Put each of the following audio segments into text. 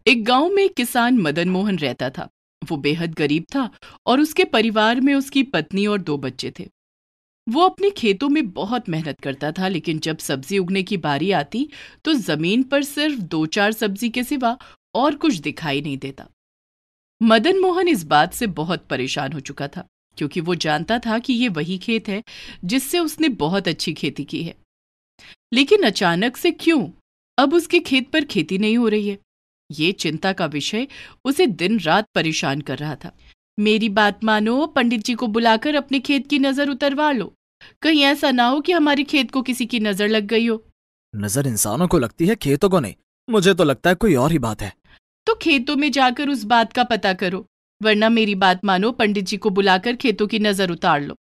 एक गांव में एक किसान मदन मोहन रहता था। वो बेहद गरीब था और उसके परिवार में उसकी पत्नी और 2 बच्चे थे। वो अपने खेतों में बहुत मेहनत करता था, लेकिन जब सब्जी उगने की बारी आती तो जमीन पर सिर्फ 2-4 सब्जी के सिवा और कुछ दिखाई नहीं देता। मदन मोहन इस बात से बहुत परेशान हो चुका था, क्योंकि वो जानता था कि ये वही खेत है जिससे उसने बहुत अच्छी खेती की है। लेकिन अचानक से क्यों अब उसके खेत पर खेती नहीं हो रही है, ये चिंता का विषय उसे दिन रात परेशान कर रहा था। मेरी बात मानो, पंडित जी को बुलाकर अपने खेत की नजर उतरवा लो। कहीं ऐसा ना हो कि हमारे खेत को किसी की नजर लग गई हो। नजर इंसानों को लगती है, खेतों को नहीं। मुझे तो लगता है कोई और ही बात है। तो खेतों में जाकर उस बात का पता करो, वरना मेरी बात मानो, पंडित जी को बुलाकर खेतों की नजर उतार लो।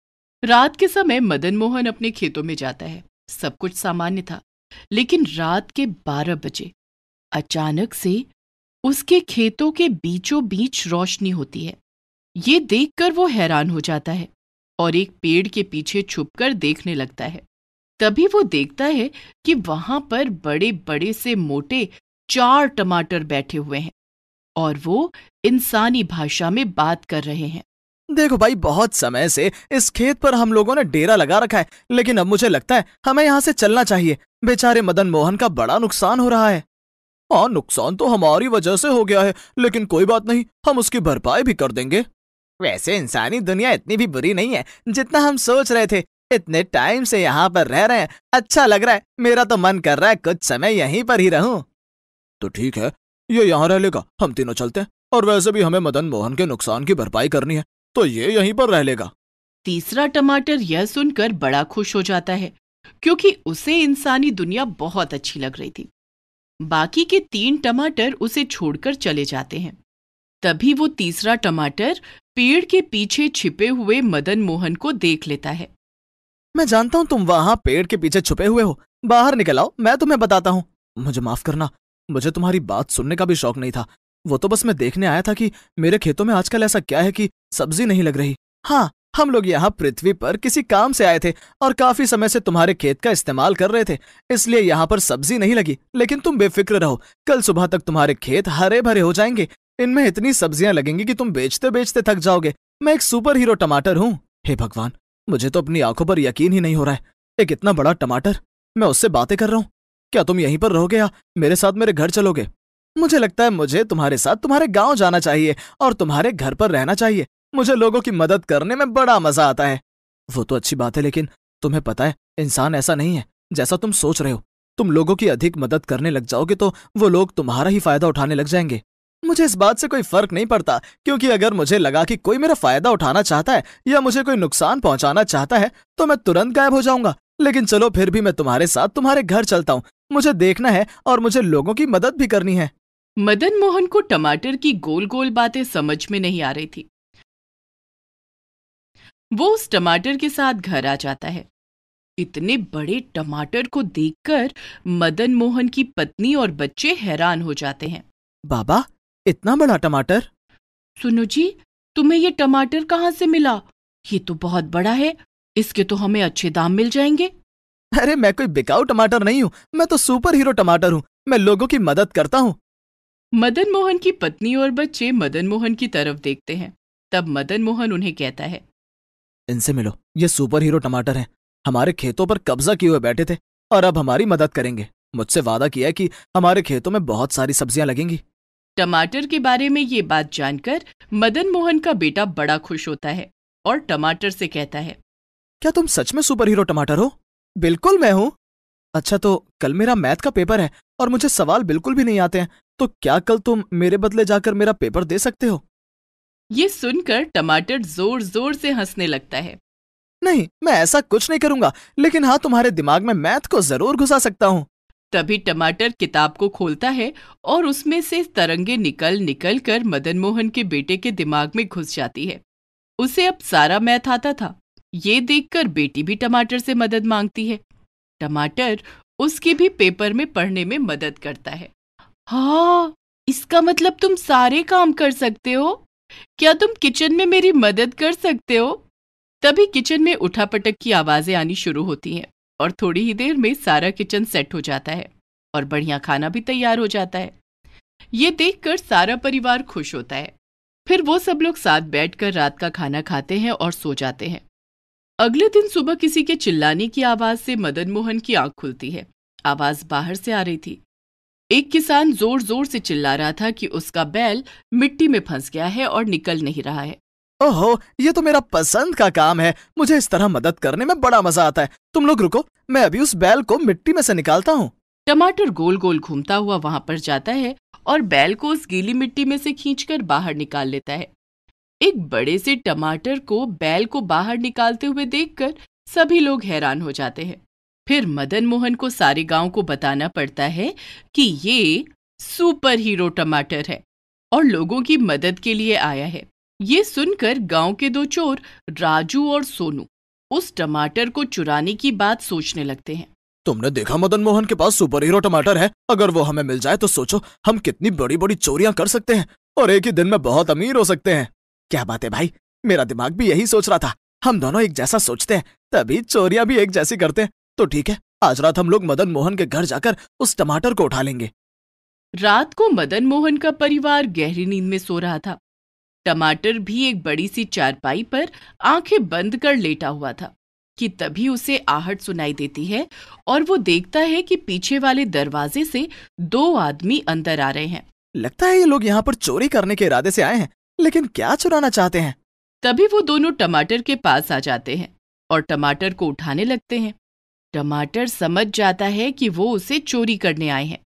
रात के समय मदन मोहन अपने खेतों में जाता है। सब कुछ सामान्य था, लेकिन रात के 12 बजे अचानक से उसके खेतों के बीचों बीच रोशनी होती है। ये देखकर वो हैरान हो जाता है और एक पेड़ के पीछे छुपकर देखने लगता है। तभी वो देखता है कि वहां पर बड़े बड़े से मोटे 4 टमाटर बैठे हुए हैं और वो इंसानी भाषा में बात कर रहे हैं। देखो भाई, बहुत समय से इस खेत पर हम लोगों ने डेरा लगा रखा है, लेकिन अब मुझे लगता है हमें यहाँ से चलना चाहिए। बेचारे मदन मोहन का बड़ा नुकसान हो रहा है। हाँ, नुकसान तो हमारी वजह से हो गया है, लेकिन कोई बात नहीं, हम उसकी भरपाई भी कर देंगे। वैसे इंसानी दुनिया इतनी भी बुरी नहीं है जितना हम सोच रहे थे। इतने टाइम से यहाँ पर रह रहे हैं, अच्छा लग रहा है। मेरा तो मन कर रहा है कुछ समय यहीं पर ही रहूं। तो ठीक है, ये यहाँ रह लेगा, हम तीनों चलते हैं। और वैसे भी हमें मदन मोहन के नुकसान की भरपाई करनी है, तो ये यहीं पर रह लेगा। तीसरा टमाटर यह सुनकर बड़ा खुश हो जाता है, क्योंकि उसे इंसानी दुनिया बहुत अच्छी लग रही थी। बाकी के 3 टमाटर उसे छोड़कर चले जाते हैं। तभी वो तीसरा टमाटर पेड़ के पीछे छिपे हुए मदन मोहन को देख लेता है। मैं जानता हूँ तुम वहां पेड़ के पीछे छुपे हुए हो। बाहर निकल आओ, मैं तुम्हें बताता हूँ। मुझे माफ करना, मुझे तुम्हारी बात सुनने का भी शौक नहीं था। वो तो बस मैं देखने आया था कि मेरे खेतों में आजकल ऐसा क्या है कि सब्जी नहीं लग रही। हाँ, हम लोग यहाँ पृथ्वी पर किसी काम से आए थे और काफी समय से तुम्हारे खेत का इस्तेमाल कर रहे थे, इसलिए यहाँ पर सब्जी नहीं लगी। लेकिन तुम बेफिक्र रहो, कल सुबह तक तुम्हारे खेत हरे भरे हो जाएंगे। इनमें इतनी सब्जियां लगेंगी कि तुम बेचते बेचते थक जाओगे। मैं एक सुपर हीरो टमाटर हूँ। हे भगवान, मुझे तो अपनी आंखों पर यकीन ही नहीं हो रहा है। एक इतना बड़ा टमाटर, मैं उससे बातें कर रहा हूँ। क्या तुम यहीं पर रहोगे या मेरे साथ मेरे घर चलोगे? मुझे लगता है मुझे तुम्हारे साथ तुम्हारे गांव जाना चाहिए और तुम्हारे घर पर रहना चाहिए। मुझे लोगों की मदद करने में बड़ा मजा आता है। वो तो अच्छी बात है, लेकिन तुम्हें पता है इंसान ऐसा नहीं है जैसा तुम सोच रहे हो। तुम लोगों की अधिक मदद करने लग जाओगे तो वो लोग तुम्हारा ही फायदा उठाने लग जाएंगे। मुझे इस बात से कोई फर्क नहीं पड़ता, क्योंकि अगर मुझे लगा कि कोई मेरा फायदा उठाना चाहता है या मुझे कोई नुकसान पहुंचाना चाहता है तो मैं तुरंत गायब हो जाऊंगा। लेकिन चलो, फिर भी मैं तुम्हारे साथ तुम्हारे घर चलता हूँ। मुझे देखना है और मुझे लोगों की मदद भी करनी है। मदन मोहन को टमाटर की गोल गोल बातें समझ में नहीं आ रही थी। वो उस टमाटर के साथ घर आ जाता है। इतने बड़े टमाटर को देखकर मदन मोहन की पत्नी और बच्चे हैरान हो जाते हैं। बाबा, इतना बड़ा टमाटर? सुनो जी, तुम्हें ये टमाटर कहाँ से मिला? ये तो बहुत बड़ा है, इसके तो हमें अच्छे दाम मिल जाएंगे। अरे मैं कोई बिकाऊ टमाटर नहीं हूँ, मैं तो सुपर हीरो टमाटर हूँ। मैं लोगों की मदद करता हूँ। मदन मोहन की पत्नी और बच्चे मदन मोहन की तरफ देखते हैं। तब मदन मोहन उन्हें कहता है, इनसे मिलो, ये सुपर हीरो टमाटर हैं। हमारे खेतों पर कब्जा किए हुए बैठे थे और अब हमारी मदद करेंगे। मुझसे वादा किया है कि हमारे खेतों में बहुत सारी सब्जियां लगेंगी। टमाटर के बारे में ये बात जानकर मदन मोहन का बेटा बड़ा खुश होता है और टमाटर से कहता है, क्या तुम सच में सुपर हीरो टमाटर हो? बिल्कुल मैं हूँ। अच्छा, तो कल मेरा मैथ का पेपर है और मुझे सवाल बिल्कुल भी नहीं आते हैं, तो क्या कल तुम मेरे बदले जाकर मेरा पेपर दे सकते हो? ये सुनकर टमाटर जोर जोर से हंसने लगता है। नहीं, मैं ऐसा कुछ नहीं करूंगा, लेकिन हाँ, तुम्हारे दिमाग में मैथ को जरूर घुसा सकता हूँ। तभी टमाटर किताब को खोलता है और उसमें से तरंगे निकल निकल कर मदन मोहन के बेटे के दिमाग में घुस जाती है। उसे अब सारा मैथ आता था। ये देखकर बेटी भी टमाटर से मदद मांगती है। टमाटर उसकी भी पेपर में पढ़ने में मदद करता है। हाँ, इसका मतलब तुम सारे काम कर सकते हो। क्या तुम किचन में मेरी मदद कर सकते हो? तभी किचन में उठापटक की आवाजें आनी शुरू होती हैं और थोड़ी ही देर में सारा किचन सेट हो जाता है और बढ़िया खाना भी तैयार हो जाता है। ये देखकर सारा परिवार खुश होता है। फिर वो सब लोग साथ बैठकर रात का खाना खाते हैं और सो जाते हैं। अगले दिन सुबह किसी के चिल्लाने की आवाज से मदन मोहन की आंख खुलती है। आवाज बाहर से आ रही थी। एक किसान जोर जोर से चिल्ला रहा था कि उसका बैल मिट्टी में फंस गया है और निकल नहीं रहा है। ओहो, ये तो मेरा पसंद का काम है। मुझे इस तरह मदद करने में बड़ा मजा आता है। तुम लोग रुको, मैं अभी उस बैल को मिट्टी में से निकालता हूँ। टमाटर गोल गोल घूमता हुआ वहां पर जाता है और बैल को उस गीली मिट्टी में से खींचकर बाहर निकाल लेता है। एक बड़े से टमाटर को बैल को बाहर निकालते हुए देखकर सभी लोग हैरान हो जाते हैं। फिर मदन मोहन को सारे गांव को बताना पड़ता है कि ये सुपर हीरो टमाटर है और लोगों की मदद के लिए आया है। ये सुनकर गांव के दो चोर राजू और सोनू उस टमाटर को चुराने की बात सोचने लगते हैं। तुमने देखा मदन मोहन के पास सुपर हीरो टमाटर है। अगर वो हमें मिल जाए तो सोचो हम कितनी बड़ी बड़ी चोरियां कर सकते हैं और एक ही दिन में बहुत अमीर हो सकते हैं। क्या बात है भाई, मेरा दिमाग भी यही सोच रहा था। हम दोनों एक जैसा सोचते हैं तभी चोरियां भी एक जैसी करते हैं। तो ठीक है, आज रात हम लोग मदन मोहन के घर जाकर उस टमाटर को उठा लेंगे। रात को मदन मोहन का परिवार गहरी नींद में सो रहा था। टमाटर भी एक बड़ी सी चारपाई पर आंखें बंद कर लेटा हुआ था कि तभी उसे आहट सुनाई देती है और वो देखता है कि पीछे वाले दरवाजे से दो आदमी अंदर आ रहे हैं। लगता है ये लोग यहाँ पर चोरी करने के इरादे से आए हैं, लेकिन क्या चुराना चाहते हैं? तभी वो दोनों टमाटर के पास आ जाते हैं और टमाटर को उठाने लगते हैं। टमाटर समझ जाता है कि वो उसे चोरी करने आए हैं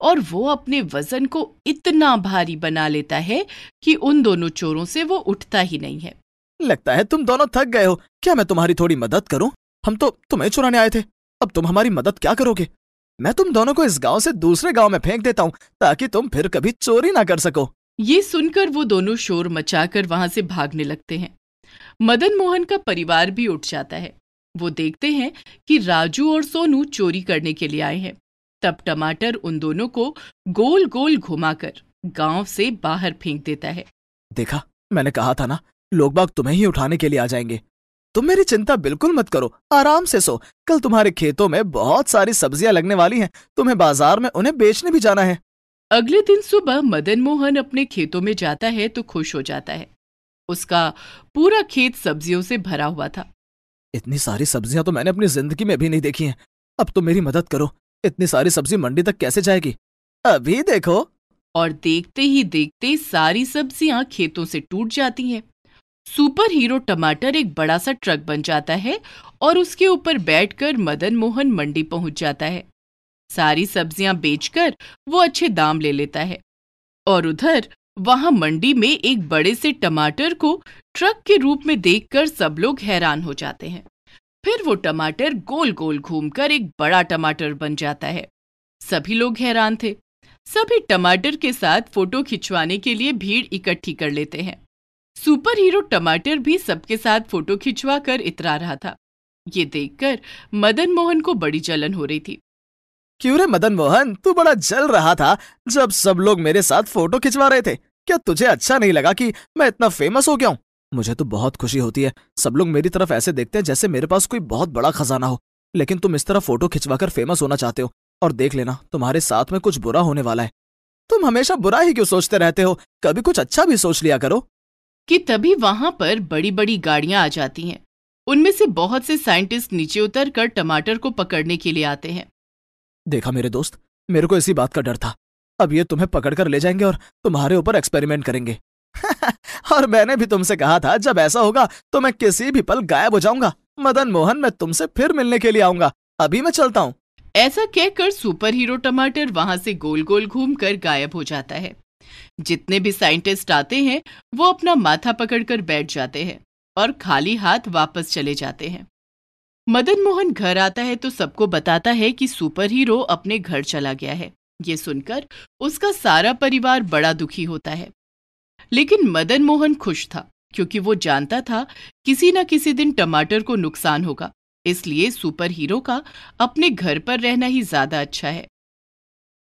और वो अपने वजन को इतना भारी बना लेता है कि उन दोनों चोरों से वो उठता ही नहीं है। लगता है तुम दोनों थक गए हो। क्या मैं तुम्हारी थोड़ी मदद करूं? हम तो तुम्हें चुराने आए थे। अब तुम हमारी मदद क्या करोगे? मैं तुम दोनों को इस गांव से दूसरे गांव में फेंक देता हूं ताकि तुम फिर कभी चोरी ना कर सको। ये सुनकर वो दोनों शोर मचाकर वहां से भागने लगते हैं। मदन मोहन का परिवार भी उठ जाता है। वो देखते हैं कि राजू और सोनू चोरी करने के लिए आए हैं। तब टमाटर उन दोनों को गोल गोल घुमाकर गांव से बाहर फेंक देता है। देखा, मैंने कहा था ना, लोग बाग तुम्हें ही उठाने के लिए आ जाएंगे। तुम मेरी चिंता बिल्कुल मत करो, आराम से सो। कल तुम्हारे खेतों में बहुत सारी सब्जियां लगने वाली हैं। तुम्हें बाजार में उन्हें बेचने भी जाना है। अगले दिन सुबह मदन मोहन अपने खेतों में जाता है तो खुश हो जाता है। उसका पूरा खेत सब्जियों से भरा हुआ था। इतनी सारी सब्जियां तो मैंने अपनी जिंदगी में भी नहीं देखी हैं। अब तुम मेरी मदद करो। इतनी सारी सब्जी मंडी तक कैसे जाएगी? अभी देखो। और देखते ही देखते सारी सब्जियां खेतों से टूट जाती हैं। सुपर हीरो टमाटर एक बड़ा सा ट्रक बन जाता है और उसके ऊपर बैठकर मदन मोहन मंडी पहुंच जाता है। सारी सब्जियां बेचकर वो अच्छे दाम ले लेता है और उधर वहां मंडी में एक बड़े से टमाटर को ट्रक के रूप में देखकर सब लोग हैरान हो जाते हैं। फिर वो टमाटर गोल गोल घूमकर एक बड़ा टमाटर बन जाता है। सभी लोग हैरान थे। सभी टमाटर के साथ फोटो खिंचवाने के लिए भीड़ इकट्ठी कर लेते हैं। सुपर हीरो टमाटर भी सबके साथ फोटो खिंचवा कर इतरा रहा था। ये देखकर मदन मोहन को बड़ी जलन हो रही थी। क्यों रे मदन मोहन, तू बड़ा जल रहा था जब सब लोग मेरे साथ फोटो खिंचवा रहे थे। क्या तुझे अच्छा नहीं लगा कि मैं इतना फेमस हो गया हूँ? मुझे तो बहुत खुशी होती है। सब लोग मेरी तरफ ऐसे देखते हैं जैसे मेरे पास कोई बहुत बड़ा खजाना हो। लेकिन तुम इस तरह फोटो खिंचवाकर फेमस होना चाहते हो और देख लेना तुम्हारे साथ में कुछ बुरा होने वाला है। तुम हमेशा बुरा ही क्यों सोचते रहते हो? कभी कुछ अच्छा भी सोच लिया करो। कि तभी वहां पर बड़ी बड़ी गाड़ियां आ जाती हैं। उनमें से बहुत से साइंटिस्ट नीचे उतरकर टमाटर को पकड़ने के लिए आते हैं। देखा मेरे दोस्त, मेरे को इसी बात का डर था। अब ये तुम्हें पकड़कर ले जाएंगे और तुम्हारे ऊपर एक्सपेरिमेंट करेंगे। और मैंने भी तुमसे कहा था जब ऐसा होगा तो मैं किसी भी पल गायब हो जाऊंगा। मदन मोहन, मैं तुमसे फिर मिलने के लिए आऊंगा। अभी मैं चलता हूँ। ऐसा कहकर सुपर हीरो टमाटर वहां से गोल गोल घूमकर गायब हो जाता है। जितने भी साइंटिस्ट आते हैं वो अपना माथा पकड़कर बैठ जाते हैं और खाली हाथ वापस चले जाते हैं। मदन मोहन घर आता है तो सबको बताता है कि सुपर हीरो अपने घर चला गया है। ये सुनकर उसका सारा परिवार बड़ा दुखी होता है। लेकिन मदन मोहन खुश था क्योंकि वो जानता था किसी न किसी दिन टमाटर को नुकसान होगा। इसलिए सुपर हीरो का अपने घर पर रहना ही ज्यादा अच्छा है।